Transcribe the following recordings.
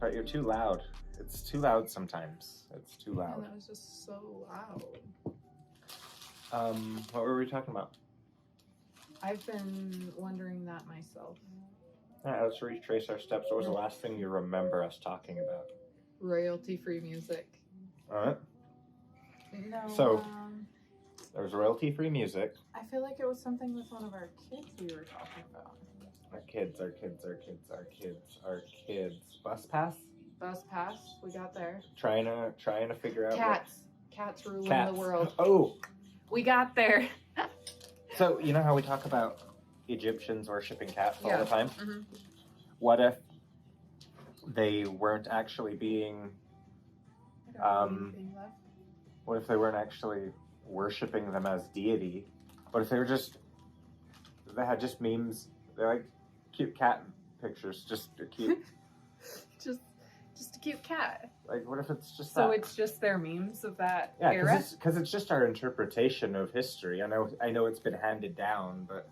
But you're too loud. It's too loud sometimes. It's too And loud. that was just so loud. What were we talking about? I've been wondering that myself. Alright, let's retrace our steps. What was the last thing you remember us talking about? Royalty-free music. Alright. No. So, there was royalty-free music. I feel like it was something with one of our kids we were talking about. Our kids. Bus pass? Bus pass, we got there. Trying to figure out Cats ruling Cats. the world. Oh! We got there. So, you know how we talk about Egyptians worshipping cats all the time? Mm-hmm. What if they weren't actually being... what if they weren't actually worshipping them as deity? What if they had just memes? They're like cute cat pictures, just a cute... just a cute cat. Like, what if it's just so that? It's just their memes of that era? Yeah, because it's just our interpretation of history. I know it's been handed down, but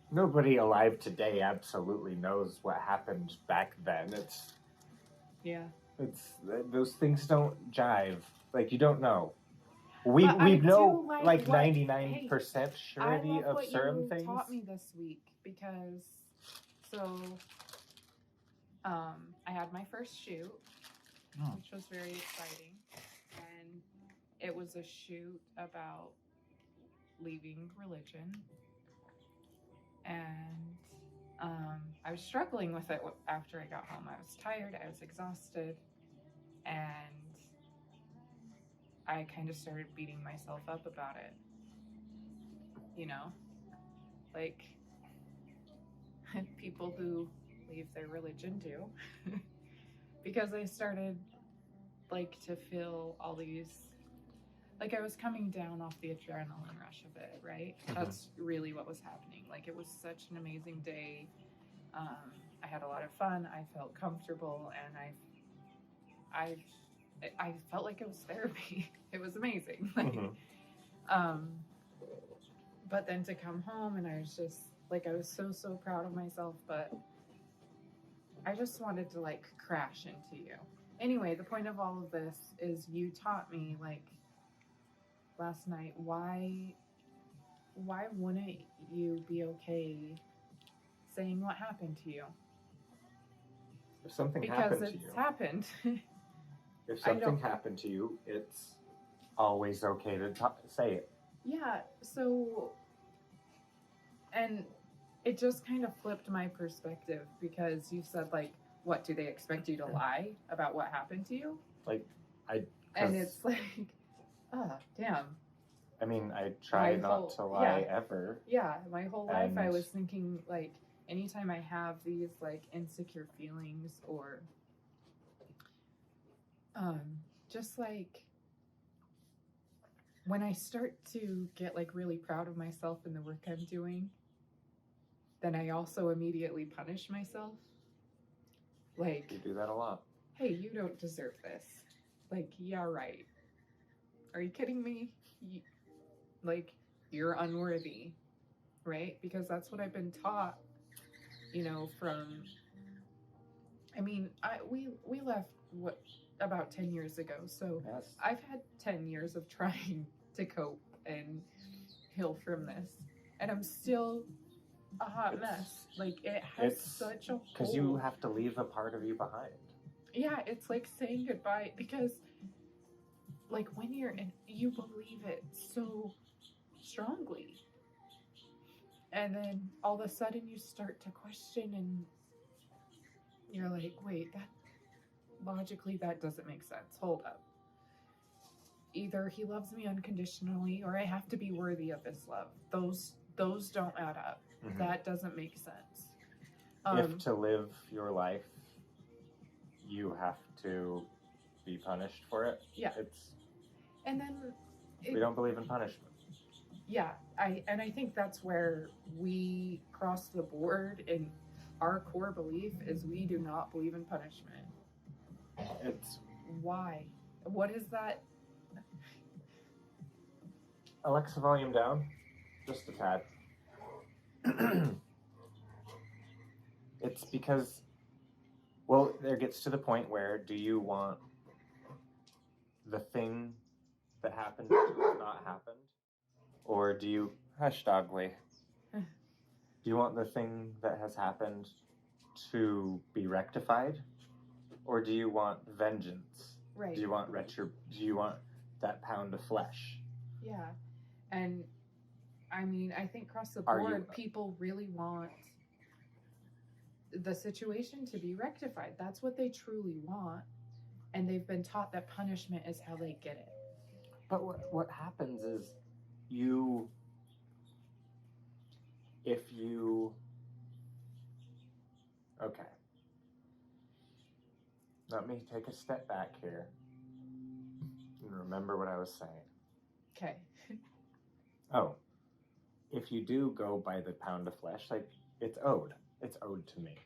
nobody alive today absolutely knows what happened back then. Those things don't jive. Like, you don't know. We know like 99% surety of certain things. Taught me this week because I had my first shoot, which was very exciting, and it was a shoot about leaving religion, and I was struggling with it after I got home. I was tired, I was exhausted, and I kind of started beating myself up about it, you know, like people who leave their religion do, because I started like to feel all these, like I was coming down off the adrenaline rush of it, right? Mm-hmm. That's really what was happening. Like, it was such an amazing day. I had a lot of fun. I felt comfortable, and I felt like it was therapy. It was amazing. Like, but then to come home, and I was just like, I was so proud of myself, but I just wanted to like crash into you. Anyway, the point of all of this is you taught me, like, last night, why wouldn't you be okay saying what happened to you? If something happened to you. Because it's happened. If something happened to you, it's always okay to say it. Yeah, so, and it just kind of flipped my perspective, because you said, like, what, do they expect you to lie about what happened to you? And it's like, damn. I mean, I try not to lie ever. Yeah, my whole life I was thinking, like, anytime I have these, like, insecure feelings, or just, like, when I start to get, like, really proud of myself and the work I'm doing, then I also immediately punish myself. Like, you do that a lot. Hey, you don't deserve this. Like, yeah, right. Are you kidding me? You're unworthy, right? Because that's what I've been taught, you know, from, I mean, we left, about 10 years ago. So yes. I've had 10 years of trying to cope and heal from this. And I'm still a hot mess. Like, it has such a because you have to leave a part of you behind. Yeah, it's like saying goodbye, because like when you're in, you believe it so strongly, and then all of a sudden you start to question, and you're like, wait, that logically that doesn't make sense. Hold up. Either he loves me unconditionally, or I have to be worthy of his love. Those don't add up. Mm-hmm. That doesn't make sense. If to live your life, you have to be punished for it. Yeah. We don't believe in punishment. Yeah, I think that's where we cross the board, and our core belief is we do not believe in punishment. Why? What is that? Alexa, volume down. Just a tad. It's because, well, there gets to the point where do you want the thing that happened to have not happened? Or do you... Hush, Dogly. Do you want the thing that has happened to be rectified? Or do you want vengeance? Right. Do you want do you want that pound of flesh? Yeah. And I mean, I think across the Are board, you- people really want the situation to be rectified. That's what they truly want. And they've been taught that punishment is how they get it. But what happens is okay. Let me take a step back here and remember what I was saying. Okay. Oh, if you do go by the pound of flesh, like, it's owed. It's owed to me.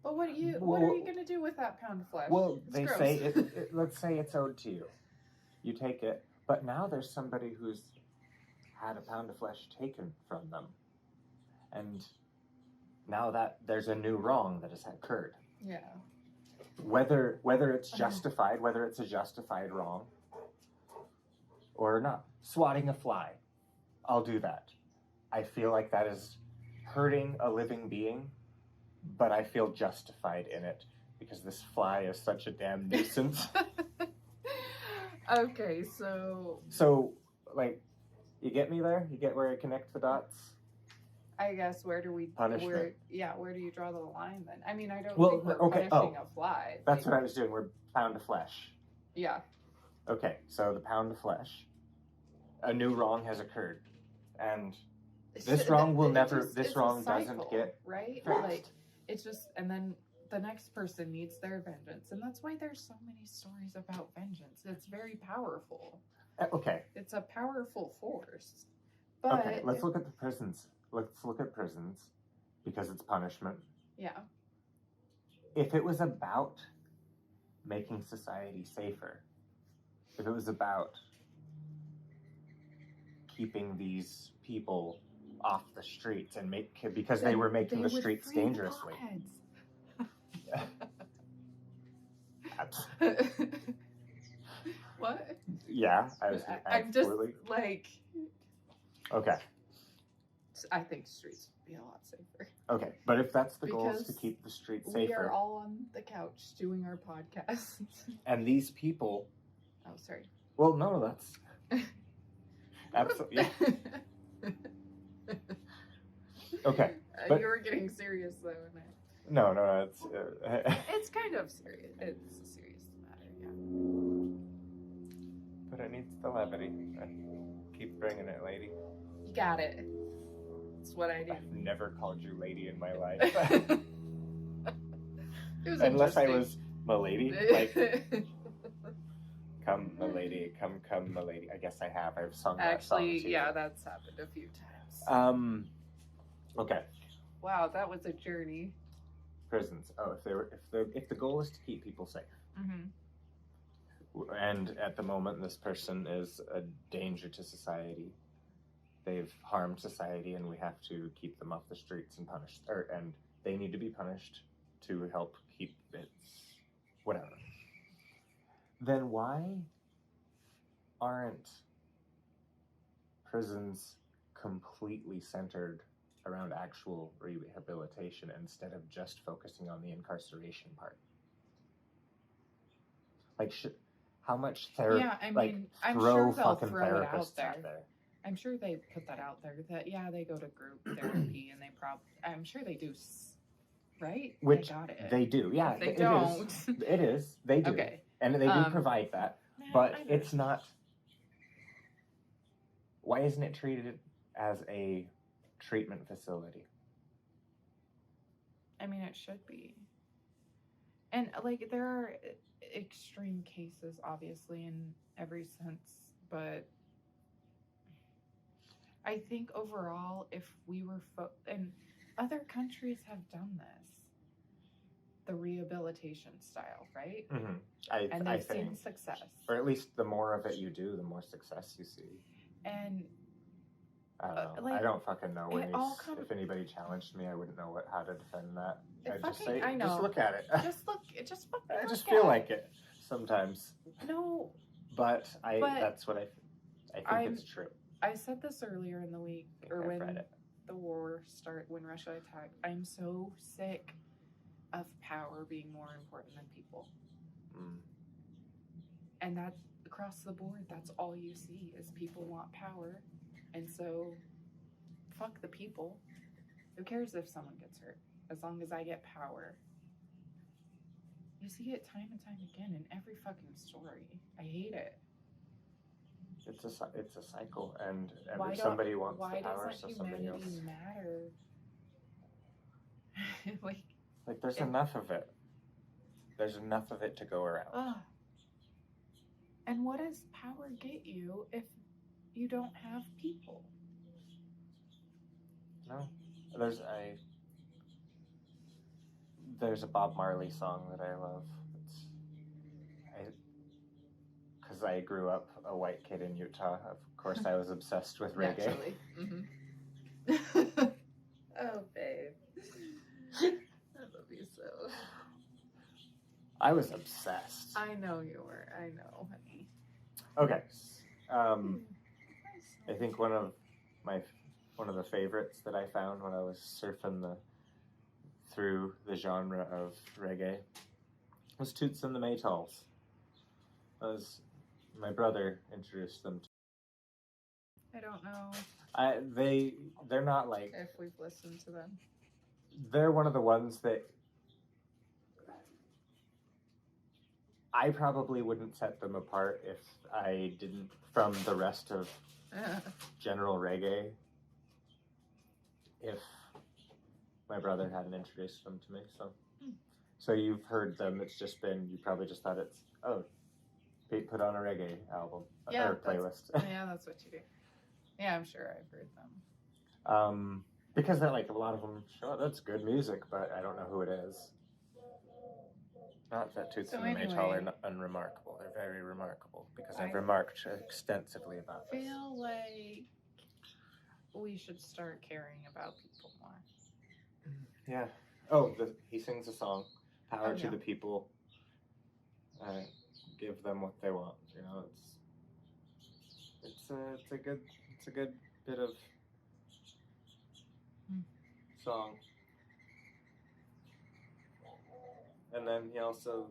But what are you going to do with that pound of flesh? Well, It's they gross. say, let's say it's owed to you. You take it, but now there's somebody who's had a pound of flesh taken from them. And now that there's a new wrong that has occurred. Yeah. Whether it's justified, whether it's a justified wrong or not. Swatting a fly, I'll do that. I feel like that is hurting a living being, but I feel justified in it because this fly is such a damn nuisance. Okay, so So, like, you get me there? You get where I connect the dots? I guess where do you draw the line then? I mean, I don't think we're punishing a fly. That's what I was doing. We're pound of flesh. Yeah. Okay, so the pound of flesh. A new wrong has occurred. And this wrong doesn't get right. fixed. Like it's just, and then the next person needs their vengeance, and that's why there's so many stories about vengeance. It's very powerful. Okay. It's a powerful force. But okay, let's look at the prisons. Let's look at prisons because it's punishment. Yeah. If it was about making society safer, if it was about keeping these people off the streets and because they were making the streets dangerously. What? Yeah, I'm just like. Okay. I think streets would be a lot safer. Okay, but if that's the goal, is to keep the streets safer. We are all on the couch doing our podcast. And these people. Oh, sorry. Well, no, that's. Absolutely. Yeah. Okay. But, you were getting serious though, and No, it's. It's kind of serious. It's a serious matter, yeah. But it needs the levity. Keep bringing it, lady. You got it. That's what I do. I've never called you lady in my life. It was Unless I was milady. Like, come, milady. Come, milady. I guess I have. I've sung that song. Actually, yeah, that's happened a few times. Okay. Wow, that was a journey. Prisons. Oh, if the goal is to keep people safe. Mm-hmm. And at the moment, this person is a danger to society. They've harmed society, and we have to keep them off the streets and punish. And they need to be punished to help keep it, whatever. Then why aren't prisons completely centered around actual rehabilitation instead of just focusing on the incarceration part? Like, how much therapy? Yeah, I mean, like, I'm throw sure they'll fucking throw it therapists out there. I'm sure they put that out there. That they go to group therapy, and I'm sure they do, right? Which they got it. They do, yeah. If they don't. It is. They do. Okay. And they do provide that. But it's not. Why isn't it treated as a treatment facility? I mean, it should be. And, like, there are extreme cases, obviously, in every sense. But I think overall, if we were... and other countries have done this. The rehabilitation style, right? Mm-hmm. And they've seen success. Or at least the more of it you do, the more success you see. And I don't know. like, I don't fucking know when it all these. comes- If anybody challenged me, I wouldn't know how to defend that. It I'd just fucking- say, I know. just look at it. Just fucking I look just at feel it. like it sometimes, No, but But that's what I think I'm- it's true. I said this earlier in the week, I think or I've when read it. the war started, when Russia attacked. I'm so sick of power being more important than people. Mm. And that across the board, that's all you see is people want power. And so fuck the people. Who cares if someone gets hurt? As long as I get power. You see it time and time again in every fucking story. I hate it. It's a cycle, and Why somebody wants why the power, doesn't so somebody else. humanity matter? Like, There's enough of it. There's enough of it to go around. and what does power get you if you don't have people? No, there's a Bob Marley song that I love. Because I grew up a white kid in Utah. Of course, I was obsessed with reggae. Naturally. Mm-hmm. Oh, babe. I love you so. I was obsessed. I know you were. I know, honey. Okay. I think one of the favorites that I found when I was surfing through the genre of reggae was Toots and the Maytals. My brother introduced them to. I don't know They're not like. if we've listened to them. They're one of the ones that I probably wouldn't set them apart if I didn't from the rest of general reggae. If my brother hadn't introduced them to me, so you've heard them. It's just been you probably just thought it's Pete put on a reggae album or playlist. Yeah, that's what you do. Yeah, I'm sure I've heard them. Because that a lot of them, sure, that's good music, but I don't know who it is. Not that Toots and the Maytals are unremarkable. They're very remarkable because I've remarked extensively about I this. feel like we should start caring about people more. Yeah. Oh, he sings a song, "Power to yeah. the People." Give them what they want. You know, it's a good bit of song. And then he also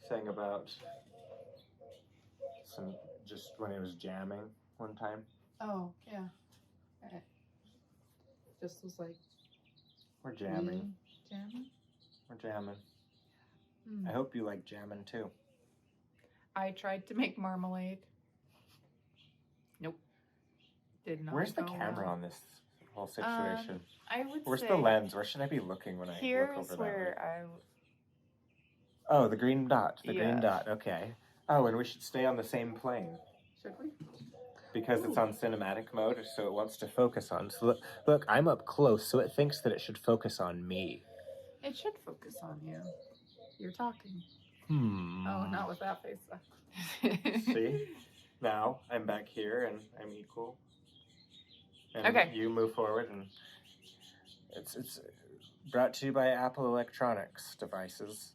sang about just when he was jamming one time. Oh, yeah. Just was like, We're jamming. Jamming? We're jamming. I hope you like jamming too. I tried to make marmalade. Nope. Did not. Where's the go camera well. on this whole situation? I would Where's say the lens? Where should I be looking when I look over that way? Oh, the green dot. The green dot. Okay. Oh, and we should stay on the same plane. Should we? Because it's on cinematic mode, so it wants to focus on. So look, I'm up close, so it thinks that it should focus on me. It should focus on you. You're talking. Oh, not with that face though. See? Now I'm back here and I'm equal. And Okay. you move forward, and it's brought to you by Apple Electronics devices.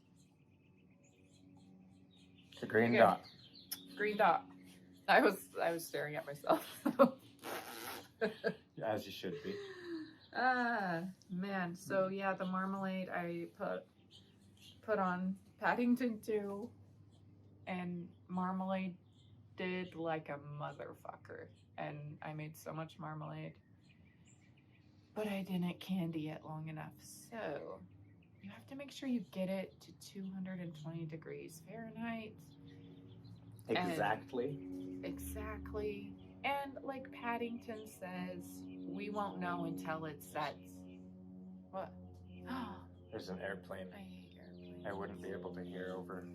The green dot. Green dot. I was staring at myself. As you should be. Man. So yeah, the marmalade I put on Paddington 2, and marmalade did like a motherfucker. And I made so much marmalade, but I didn't candy it long enough. So you have to make sure you get it to 220 degrees Fahrenheit. Exactly. Exactly. And like Paddington says, we won't know until it sets. What? There's an airplane. I hate airplanes. I wouldn't be able to hear over.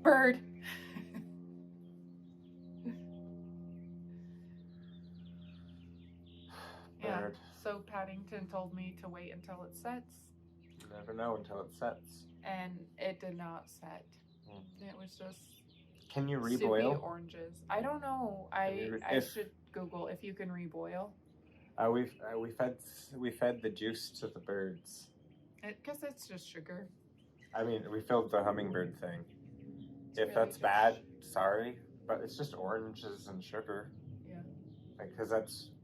Bird. Yeah. Bird. So Paddington told me to wait until it sets, You never know until it sets. and it did not set. It was just Can you soupy reboil? oranges. I don't know. I should Google if you can reboil. We fed the juice to the birds. Because it's just sugar. I mean, we filled the hummingbird thing. It's If really that's good. bad, sorry, but it's just oranges and sugar. Yeah. Because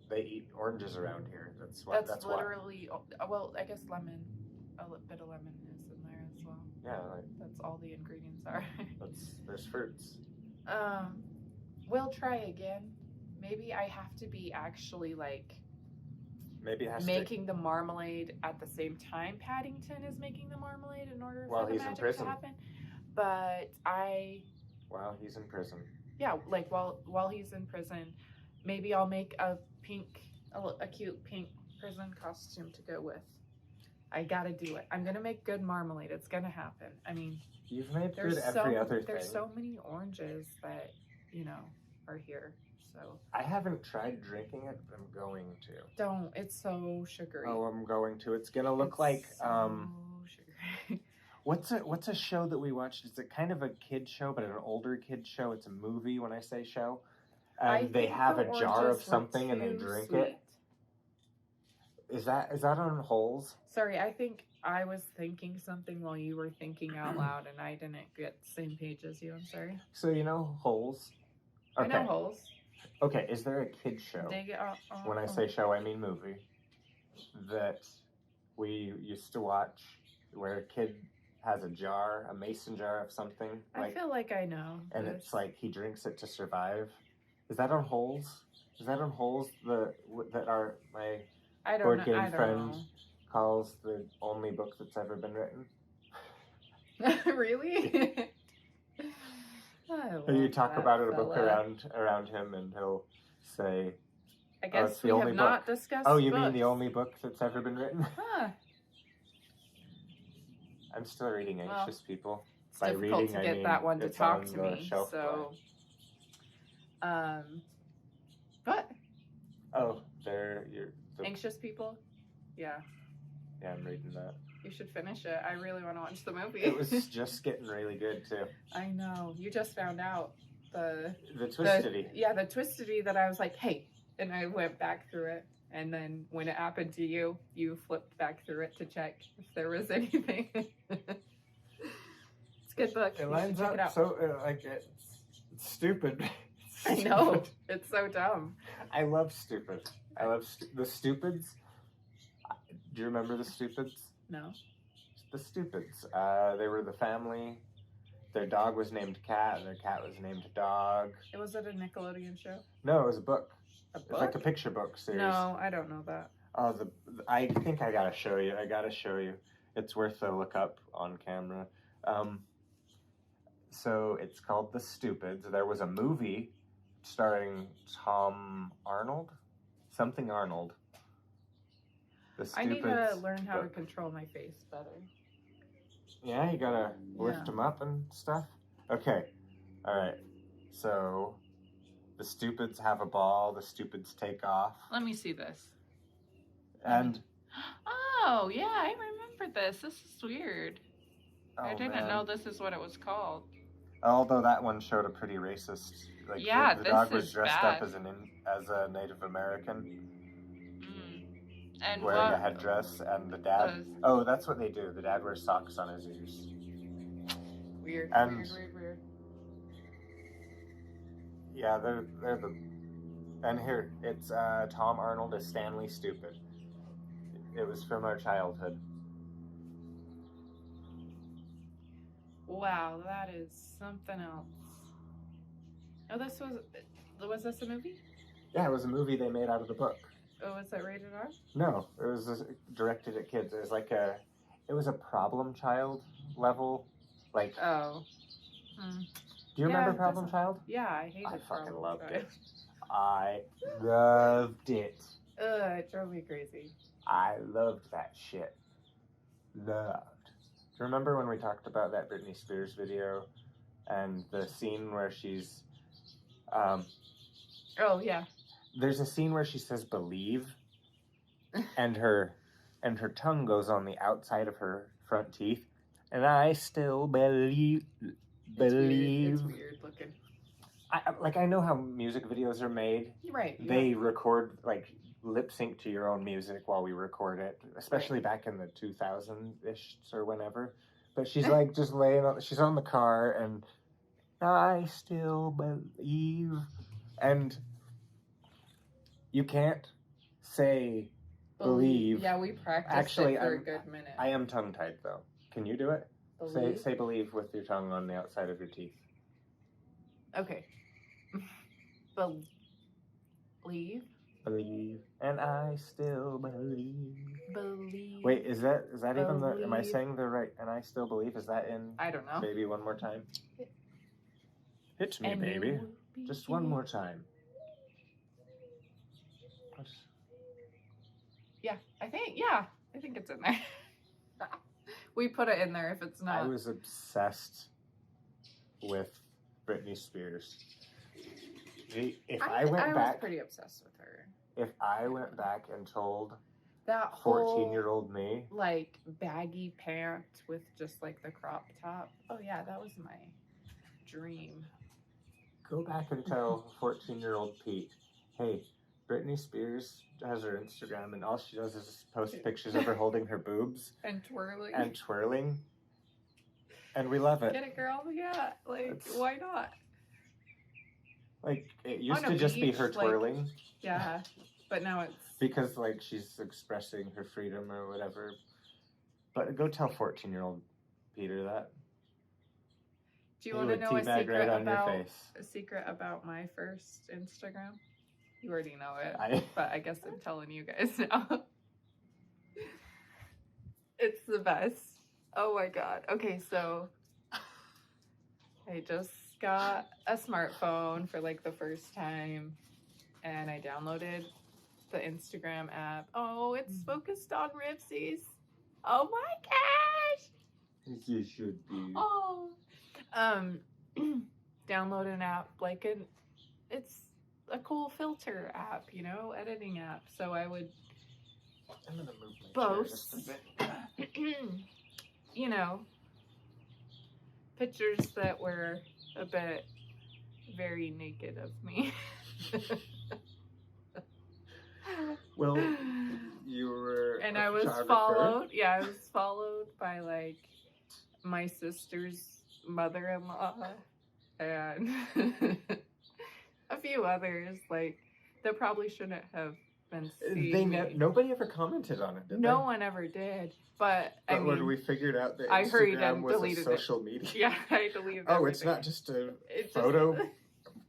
they eat oranges around here. That's literally. Well, I guess lemon. A bit of lemon is in there as well. Yeah, like, That's all the ingredients are. there's fruits. We'll try again. Maybe I have to be actually like Maybe it has making the marmalade at the same time Paddington is making the marmalade in order While for the he's in magic prison. to happen. But While he's in prison. yeah, like while he's in prison, maybe I'll make a cute pink prison costume to go with. I gotta do it. I'm gonna make good marmalade. It's gonna happen. I mean, You've made good every other thing. there's so many oranges that are here. So I haven't tried drinking it, but I'm going to. don't. It's so sugary. Oh, I'm going to. It's gonna look It's like so sugary. What's a show that we watched? It's a kind of a kid show, but an older kid show. It's a movie when I say show. And they have a jar of something and they drink it. Is that on Holes? Sorry, I think I was thinking something while you were thinking out loud and I didn't get the same page as you. I'm sorry. So you know Holes? I know Holes. Okay, is there a kid show? When I say show, I mean movie. That we used to watch where a kid has a mason jar of something. I feel like I know. And it's like he drinks it to survive. Is that on Holes? Is that on Holes? My board game friend calls the only book that's ever been written. Really? You talk about it, a book around him, and he'll say, I guess we have not discussed. Oh, you mean the only book that's ever been written? Huh. I'm still reading Anxious People. It's difficult to get that one to talk to me. So, what? Oh, Anxious People? Yeah. Yeah, I'm reading that. You should finish it. I really want to watch the movie. It was just getting really good, too. I know. You just found out the twistity. The twistity that I was like, hey. And I went back through it. And then when it happened to you, you flipped back through it to check if there was anything. It's a good book. It lines up so, it's stupid. I know. It's so dumb. I love stupid. I love the Stupids. Do you remember the Stupids? No. The Stupids. They were the family. Their dog was named Cat, and their cat was named Dog. Was it a Nickelodeon show? No, it was a book. A book? It's like a picture book series. No, I don't know that. Oh, I think I gotta show you. It's worth a look up on camera. So it's called The Stupids. There was a movie starring Tom Arnold? Something Arnold. The Stupids. I need to learn how to control my face better. Yeah, you gotta lift them up and stuff. Okay, alright. So, the Stupids have a ball, the Stupids take off. Let me see this. And... Oh, yeah, I remember this. This is weird. Oh, I didn't know this is what it was called. Although that one showed a pretty racist... Like, yeah, the dog was is dressed bad. up as a Native American. And wearing a headdress, and the dad... Oh, that's what they do. The dad wears socks on his ears. Weird. Yeah, they're the... And here, it's Tom Arnold as Stanley Stupid. It was from our childhood. Wow, that is something else. Oh, was this a movie? Yeah, it was a movie they made out of the book. Oh, was it rated R? No, it was directed at kids. It was a problem child level, like. Oh. Do you remember Problem Child? Yeah, I hated I fucking loved it. I loved it. Ugh, it drove me crazy. I loved that shit. Loved. Do you remember when we talked about that Britney Spears video and the scene where she's oh yeah. There's a scene where she says believe and her tongue goes on the outside of her front teeth and I still believe. It's weird looking. I know how music videos are made. Right. Yeah. They record, like, lip sync to your own music while we record it, especially back in the 2000-ish or whenever. But she's like just she's on the car and I still believe, and you can't say believe. Yeah, we practiced Actually, it for a good minute. I am tongue tied though. Can you do it? Believe? Say believe with your tongue on the outside of your teeth. Okay. Believe. Believe, and I still believe. Believe. Wait, is that even the? Am I Believe. saying the right? And I still believe. Is that in? I don't know. Maybe one more time. Hit me, And baby. Just one more time. Yeah, I think it's in there. We put it in there if it's not. I was obsessed with Britney Spears. I was pretty obsessed with her. If I went back and told That whole 14-year-old me, like baggy pant with just like the crop top. Oh yeah, that was my dream. go back and tell 14-year-old Pete, hey, Britney Spears has her Instagram and all she does is post pictures of her holding her boobs And twirling. and twirling. And we love it. Get it, girl? Yeah. Like, why not? Like, it used On a to just be beach, her like- twirling. Yeah. But now it's. Because, like, she's expressing her freedom or whatever. But go tell 14-year-old Peter that. Do you want to know a teabag secret right on your about face. my first Instagram? You already know it, but I guess I'm telling you guys now. It's the best. Oh my god. Okay, so I just got a smartphone for like the first time, and I downloaded the Instagram app. Oh, it's focused on ripsies. Oh my gosh. You should be. Oh. Download an app it's a cool filter app, editing app. So I would I'm gonna move my chair just a boast, bit. pictures that were a bit very naked of me. Well, you were and a I was photographer. I was followed by like my sister's mother-in-law and a few others like that probably shouldn't have been seen. Nobody ever commented on it, did No they? one ever did, but I But when mean, we figured out that I hurried Instagram and was a deleted it. social media. Yeah, I deleted Oh, it's everything. not just a It photo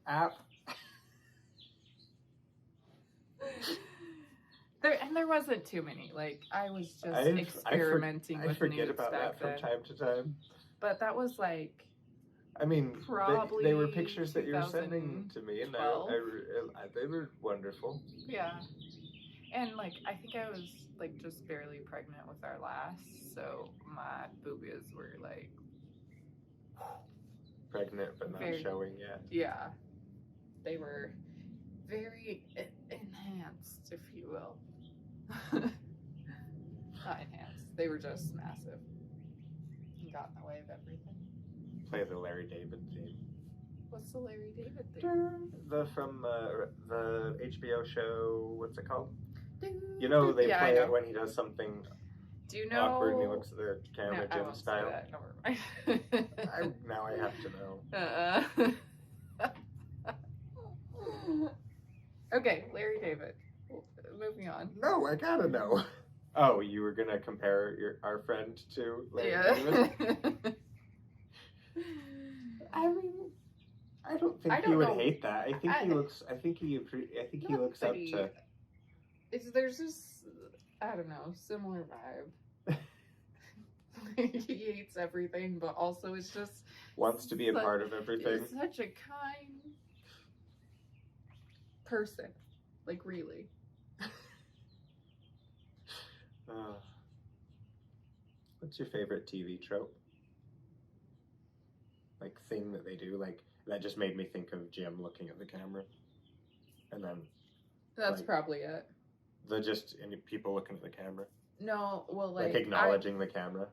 app. There wasn't too many. Like I was just experimenting I with forget nudes about back that from then. time to time. But that was like I mean, probably they were pictures that you were sending to me, and 2012. they were wonderful. Yeah, and like I think I was like just barely pregnant with our last, so my boobies were like Pregnant, but not Very- showing yet. yeah, they were very enhanced, if you will. Not enhanced. They were just massive. And got in the way of everything. Play the Larry David theme. What's the Larry David thing? From the HBO show. What's it called? You know they Yeah, play I it know. when he does something Do you know? awkward and he looks at the camera, No, I Jim won't say style. that. Never mind. Now I have to know. Okay, Larry David. Moving on. No, I gotta know. Oh, you were gonna compare our friend to Larry David? I mean, I don't think I he don't would know. hate that. I think he looks. I think he Not looks that up he- to. There's just I don't know, similar vibe. He hates everything, but also it's just Wants to be a part of everything. He's such a kind person. Like really. What's your favorite TV trope? Like thing that they do, like that just made me think of Jim looking at the camera, and then That's Like- probably it. any people looking at the camera, No, well, like acknowledging the camera.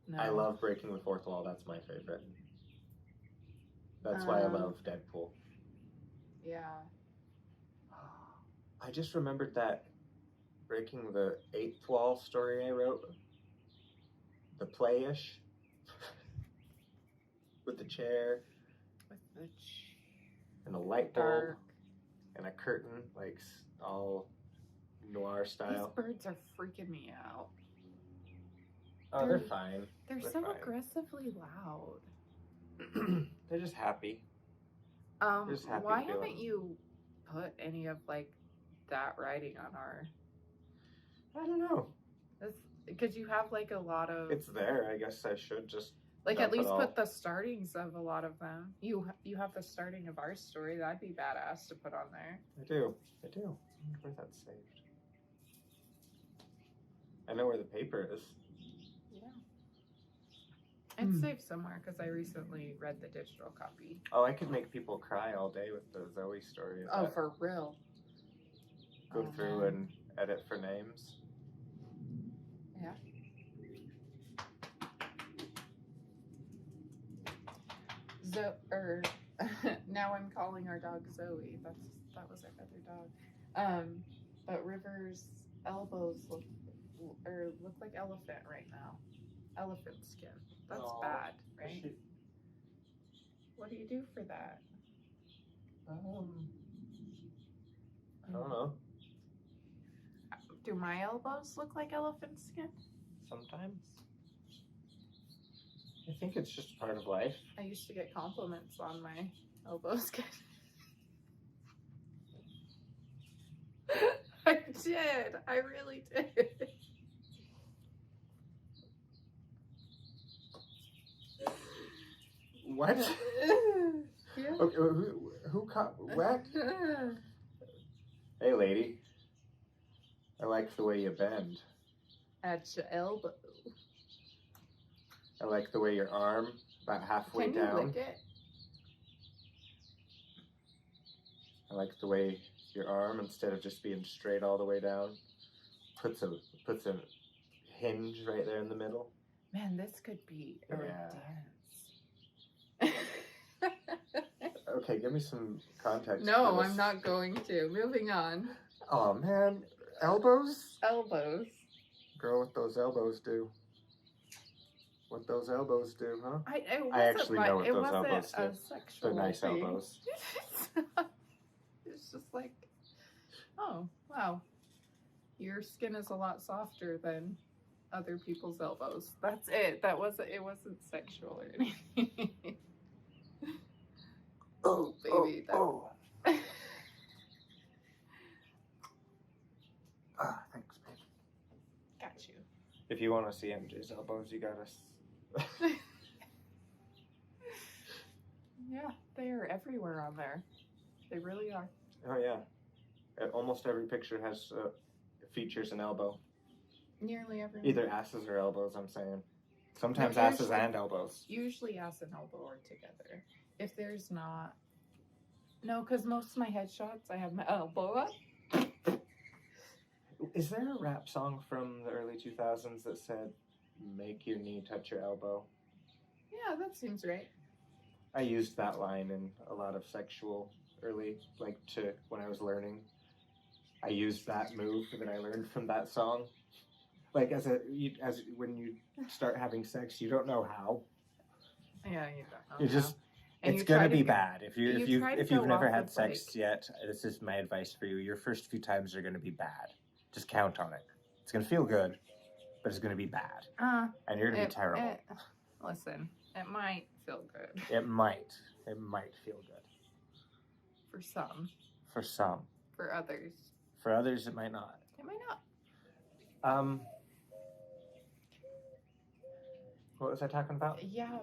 No. I love breaking the fourth wall. That's my favorite. That's why I love Deadpool. Yeah. I just remembered that breaking the eighth wall story I wrote. The play-ish. With the chair. With the And a light bulb. dark. And a curtain, like all noir style. These birds are freaking me out. Oh, they're fine. They're so fine. aggressively loud. They're just happy. Just happy Why to be haven't alive. you put any of like that writing on our? I don't know. Because you have like a lot of. It's there. I guess I should just Like dump at least it all. put the startings of a lot of them. You have the starting of our story. That'd be badass to put on there. I do. I wonder where that's saved. I know where the paper is. Yeah. It's saved somewhere because I recently read the digital copy. Oh, I could make people cry all day with the Zoe story. Is Oh, that- for real? Go through man. and edit for names. Yeah. Now I'm calling our dog Zoe. That was our other dog. But River's elbows look like elephant right now. Elephant skin. That's Aw, bad, right? She, What do you do for that? I don't know. Do my elbows look like elephant skin? Sometimes. I think it's just part of life. I used to get compliments on my elbow skin. I did. I really did. What? Yeah. Okay, who caught what? Hey, lady. I like the way you bend. At your elbow. I like the way your arm about halfway Can you down. lick it? I like the way your arm, instead of just being straight all the way down, puts a hinge right there in the middle. Man, this could be a Yeah. dance. Okay, give me some context. No, for this. I'm not going to. Moving on. Oh man, elbows? Elbows. Girl, what those elbows do? What those elbows do, huh? I actually know what those elbows do. A sexual They're nice thing. elbows. It's just like, oh wow, your skin is a lot softer than other people's elbows. That's it. It wasn't sexual or anything. Oh baby, Oh. Ah, thanks, babe. got you. If you want to see MJ's elbows, you gotta. Yeah, they are everywhere on there. They really are. Oh yeah, almost every picture has features an elbow. Nearly everyone. Either asses or elbows. I'm saying. Sometimes No, asses usually- and elbows. Usually ass and elbow are together. If there's not, no, because most of my headshots I have my elbow up. Is there a rap song from the early 2000s that said, "Make your knee touch your elbow"? Yeah, that seems right. I used that line in a lot of sexual early, when I was learning. I used that move that I learned from that song. Like when you start having sex, you don't know how. Yeah, you don't know. You just And it's you try gonna to be go- bad if you try to you've go never off had of, sex yet. This is my advice for you. Your first few times are gonna be bad. Just count on it. It's gonna feel good, but it's gonna be bad, and you're gonna be terrible. Listen, it might feel good It might feel good for some. for some. For others, For others, it might not. it might not. What was I talking about? Yeah.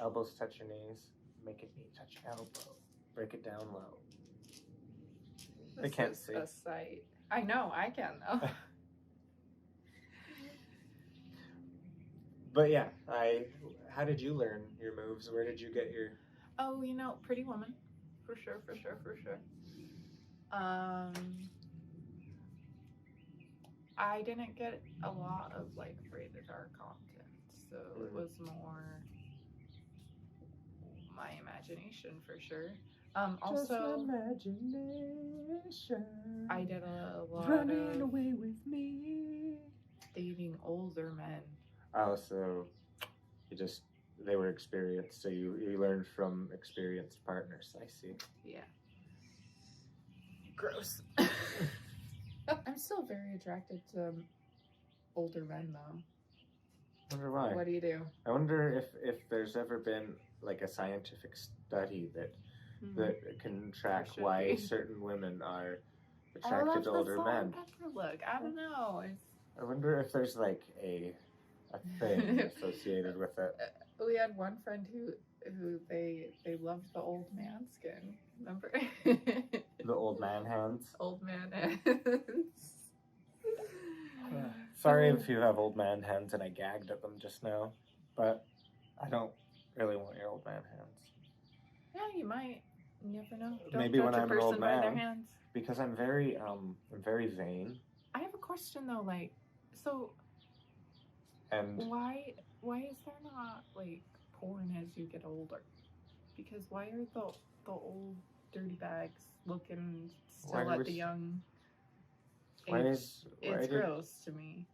Elbows touch your knees. Make it knee touch your elbow. Break it down low. They This can't is see. a sight. I know, I can though. But yeah, how did you learn your moves? Where did you get your? Oh, Pretty Woman, for sure. I didn't get a lot of rated R content, so it was more my imagination for sure. Just Also, imagination. I did a lot running of away with me. dating older men. Oh, so they were experienced, so you learned from experienced partners. I see. Yeah. Gross. I'm still very attracted to older men, though. I wonder why. What do you do? I wonder if there's ever been like a scientific study that can track should why be. certain women are I attracted love to the older salt men. and pepper look. I don't know. I wonder if there's like a thing associated with it. We had one friend who they loved the old man skin. Remember? The old man hands. Old man hands. Sorry if you have old man hands and I gagged at them just now, but I don't really want your old man hands. Yeah, you might. You never know. Don't Maybe judge when a I'm an old person by their man. hands. Because I'm very vain. I have a question though, like, so And why is there not like porn as you get older? Because why are the old dirty bags looking still at the young age? It's gross to me.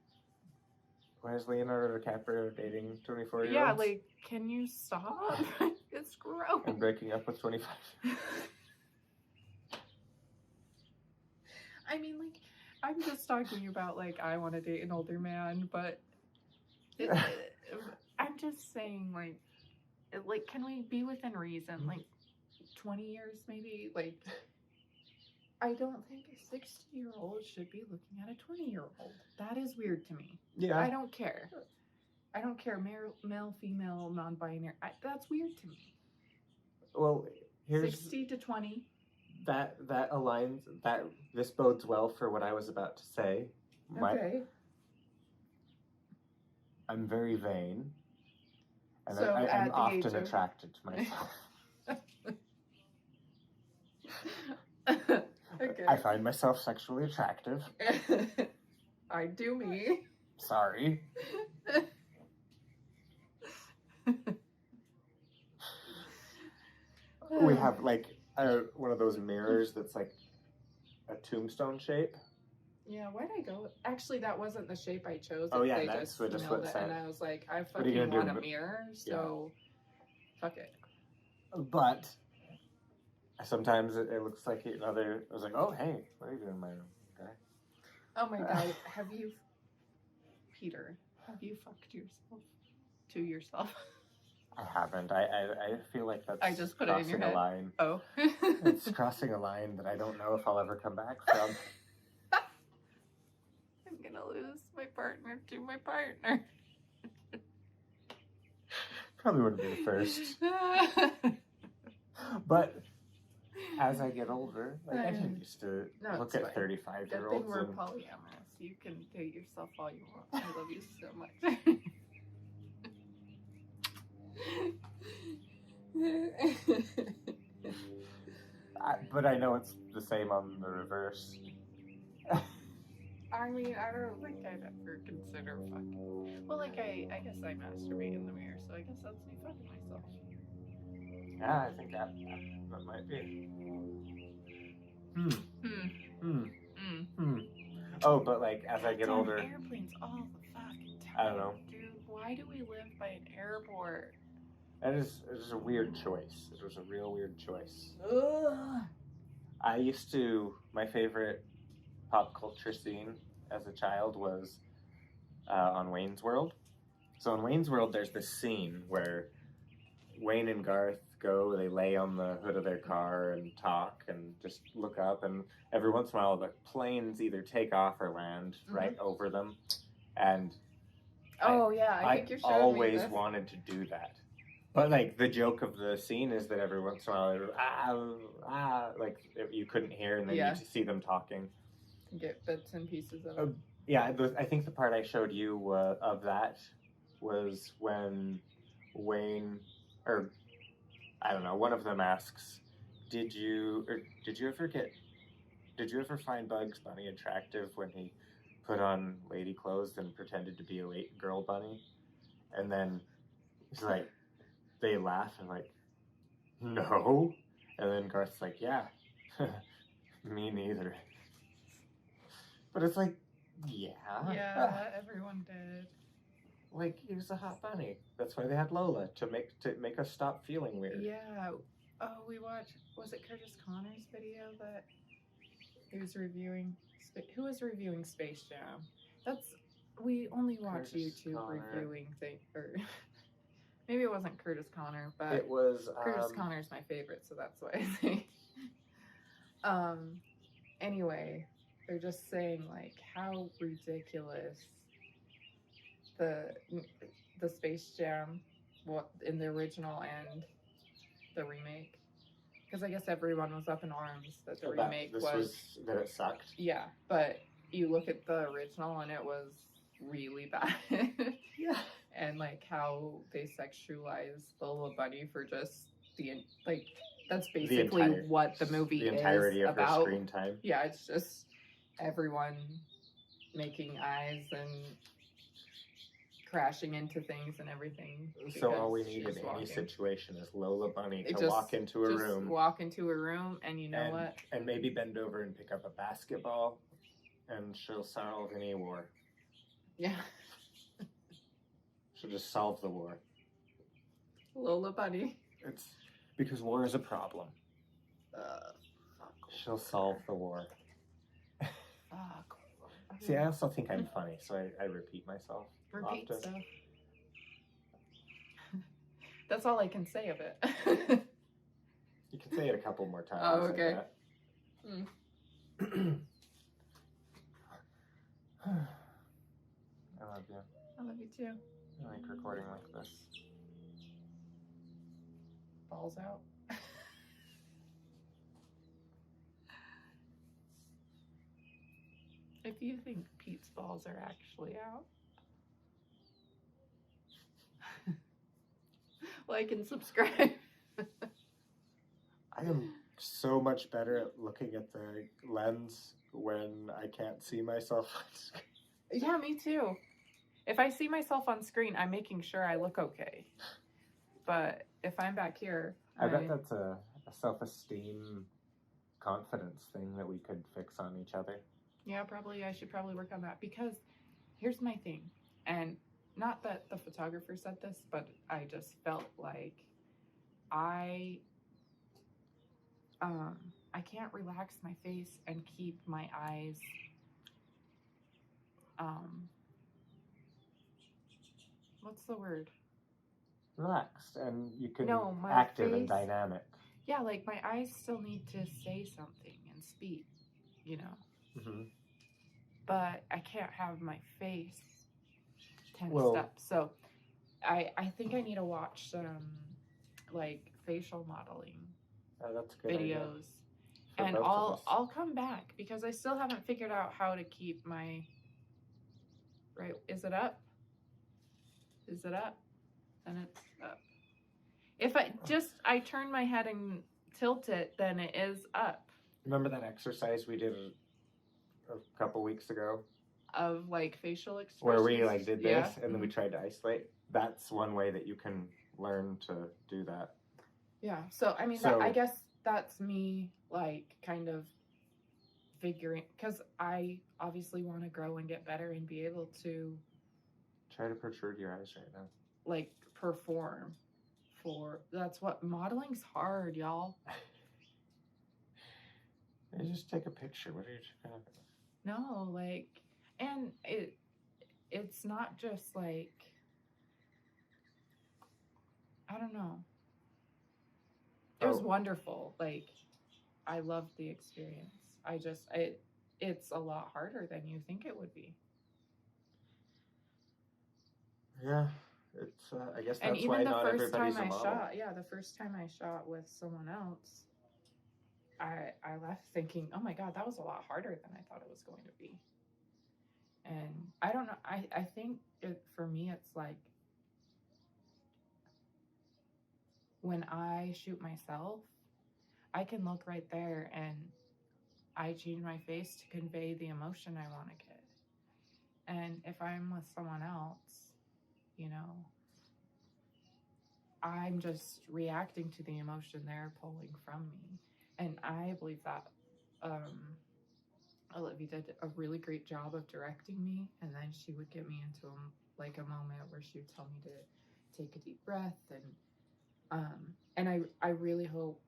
Why is Leonardo DiCaprio dating 24-year-olds? Yeah, like, can you stop? It's gross. And breaking up with 25. I mean, like, I'm just talking about, like, I want to date an older man, but I'm just saying, like, can we be within reason? Like, 20 years, maybe? Like, I don't think a 60-year-old should be looking at a 20-year-old. That is weird to me. Yeah. I don't care. I don't care, male, female, non-binary. That's weird to me. Well, here's 60 to 20. That aligns. This bodes well for what I was about to say. Okay. I'm very vain, and So I'm at the age often of- attracted to myself. Okay. I find myself sexually attractive. I do me. Sorry. We have like one of those mirrors that's like a tombstone shape. Yeah, why'd I go? Actually, that wasn't the shape I chose. Oh, yeah, they that's just what emailed it it, said. and I was like, I are you fucking gonna want do? a mirror, so fuck it. But sometimes it looks like another. I was like, oh hey, what are you doing in my room, guy? Oh my god, Peter, have you fucked yourself to yourself? I haven't. I feel like that's I just put it in crossing your a head. line. Oh. It's crossing a line that I don't know if I'll ever come back from. I'm gonna lose my partner to my partner. Probably wouldn't be the first. But as I get older, like I didn't used to look it's at fine. 35-year-olds. Good thing we're and polyamorous. You can date yourself all you want. I love you so much. but I know it's the same on the reverse. I mean, I don't think I'd ever consider fucking. Well, like, I guess I masturbate in the mirror, so I guess that's me fucking myself. Yeah, I think that might be. Oh, but like as I get Damn, older, airplanes all the fucking time. I don't know. Dude, why do we live by an airport? It was a weird choice. It was a real weird choice. Ugh. My favorite pop culture scene as a child was on Wayne's World. So in Wayne's World, there's this scene where Wayne and Garth they lay on the hood of their car and talk and just look up, and every once in a while the planes either take off or land right over them. And I think you're showing always me this. wanted to do that. But like the joke of the scene is that every once in a while, like you couldn't hear, and then you see them talking. Get bits and pieces of it. Yeah, I think the part I showed you of that was when Wayne, or I don't know, one of them asks, "Did you ever find Bugs Bunny attractive when he put on lady clothes and pretended to be a girl bunny?" And then he's like, they laugh and like, no. And then Garth's like, yeah, me neither. But it's like, yeah. Yeah, everyone did. Like, he was a hot bunny. That's why they had Lola, to make us stop feeling weird. Yeah. Oh, we watched, was it Curtis Connor's video that he was reviewing? Who was reviewing Space Jam? We only watch Curtis YouTube Connor. reviewing things, or maybe it wasn't Curtis Connor, but It was Curtis Connor's my favorite, so that's why I say. Anyway, they're just saying like how ridiculous the Space Jam, what in the original and the remake, because I guess everyone was up in arms that the remake was that it sucked. Yeah, but you look at the original and it was really bad. Yeah. And like how they sexualize Lola Bunny for just that's basically what the movie the entirety is of about. Her screen time. Yeah, it's just everyone making eyes and crashing into things and everything. So all we need in any situation is Lola Bunny to walk into a room. Walk into a room, and you know what? And maybe bend over and pick up a basketball, and she'll solve any war. Yeah. She'll just solve the war. Lola Bunny. It's because war is a problem. She'll solve the war. Fuck. See, I also think I'm funny, so I repeat myself. Repeat often. stuff. That's all I can say of it. You can say it a couple more times. Oh, okay. Like I love you. I love you too. I like recording like this. Balls out. If you think Pete's balls are actually out, like and subscribe. I am so much better at looking at the lens when I can't see myself on screen. Yeah, me too. If I see myself on screen, I'm making sure I look okay. But if I'm back here, I bet that's a self-esteem, confidence thing that we could fix on each other. Yeah, probably. I should probably work on that, because here's my thing. And not that the photographer said this, but I just felt like I can't relax my face and keep my eyes what's the word? Relaxed, and you can my active face, and dynamic. Yeah, like my eyes still need to say something and speak, you know. Mm-hmm. But I can't have my face tensed up. So I think I need to watch some like facial modeling that's a good videos. And I'll come back, because I still haven't figured out how to keep my is it up? Is it up? Then it's up. If I turn my head and tilt it, then it is up. Remember that exercise we did a couple weeks ago? Of like facial expressions? Where we like did this, yeah. and then we tried to isolate. That's one way that you can learn to do that. Yeah. So, I mean, I guess that's me like kind of figuring, because I obviously want to grow and get better and be able to try to protrude your eyes right now. Like perform that's what modeling's hard, y'all. You just take a picture. What are you trying to do? No, like, and it's not just like, I don't know. It was wonderful. Like, I loved the experience. It's a lot harder than you think it would be. Yeah, it's. I guess that's why not everybody's a model. The first time I shot with someone else, I left thinking, oh my God, that was a lot harder than I thought it was going to be. And I don't know. I think for me, it's like when I shoot myself, I can look right there and I change my face to convey the emotion I want to get. And if I'm with someone else, you know, I'm just reacting to the emotion they're pulling from me. And I believe that Olivia did a really great job of directing me, and then she would get me into like a moment where she would tell me to take a deep breath, and I really hope,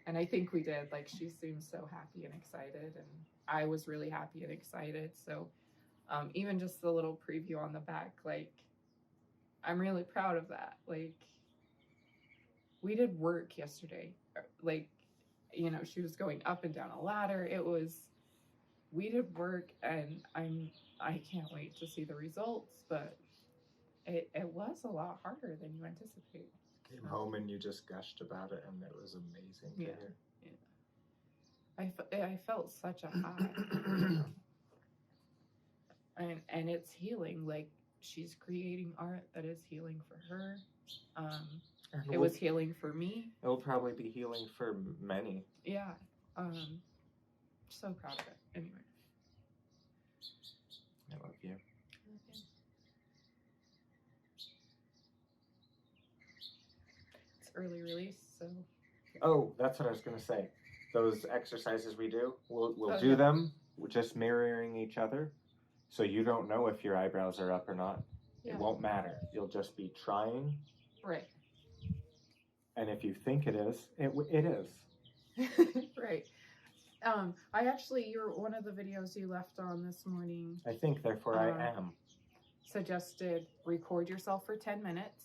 and I think we did, like she seemed so happy and excited, and I was really happy and excited. So even just the little preview on the back, like I'm really proud of that. Like we did work yesterday, like you know, she was going up and down a ladder. We did work, and I can't wait to see the results, but it was a lot harder than you anticipate. Came home and you just gushed about it, and it was amazing to hear. I felt such a high. And it's healing. Like she's creating art that is healing for her. It was healing for me. It will probably be healing for many. Yeah. So proud of it. Anyway. I love you. It's early release, so. Oh, that's what I was gonna say. Those exercises we do, we'll do them just mirroring each other, so you don't know if your eyebrows are up or not. Yeah. It won't matter. You'll just be trying. Right. And if you think it is, it is. Right. You're one of the videos you left on this morning. I think, therefore I am. Suggested record yourself for 10 minutes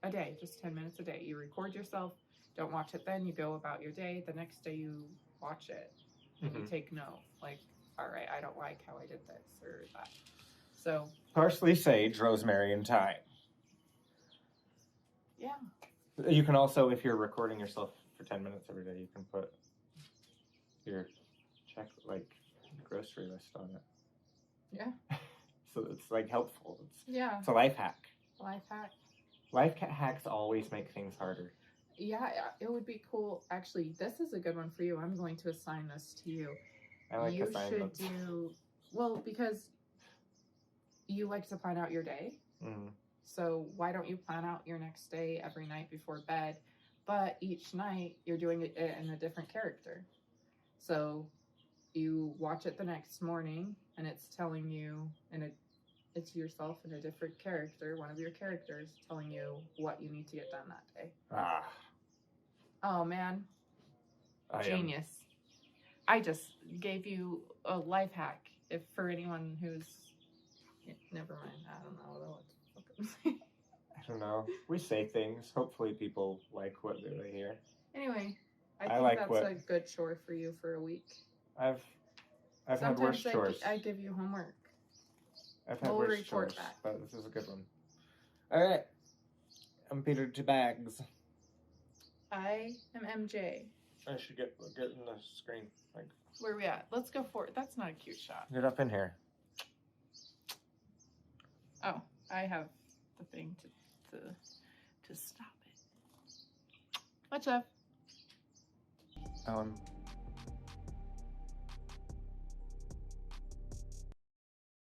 a day, just 10 minutes a day. You record yourself, don't watch it then, you go about your day. The next day you watch it and you take note. Like, all right, I don't like how I did this or that. So. Parsley, sage, rosemary, and thyme. Yeah. You can also, if you're recording yourself for 10 minutes every day, you can put your grocery list on it. Yeah. So it's like helpful. It's a life hack. Life hack. Life hacks always make things harder. Yeah, it would be cool. Actually, this is a good one for you. I'm going to assign this to you. I like you assignments. should do, well, because you like to plan out your day. Mm. So why don't you plan out your next day every night before bed? But each night you're doing it in a different character. So you watch it the next morning and it's telling you, it's yourself in a different character, one of your characters telling you what you need to get done that day. Ah. Oh man. Genius. I just gave you a life hack if for anyone who's never mind. I don't know what to say. I don't know. We say things. Hopefully people like what they hear. Anyway, I think like that's a good chore for you for a week. I've had worse chores. I give you homework. I've had worse chores, but this is a good one. All right. I'm Peter Bags. I am MJ. I should get in the screen. Like, where are we at? Let's go for it. That's not a cute shot. Get up in here. Oh, I have the thing to stop it. What's up?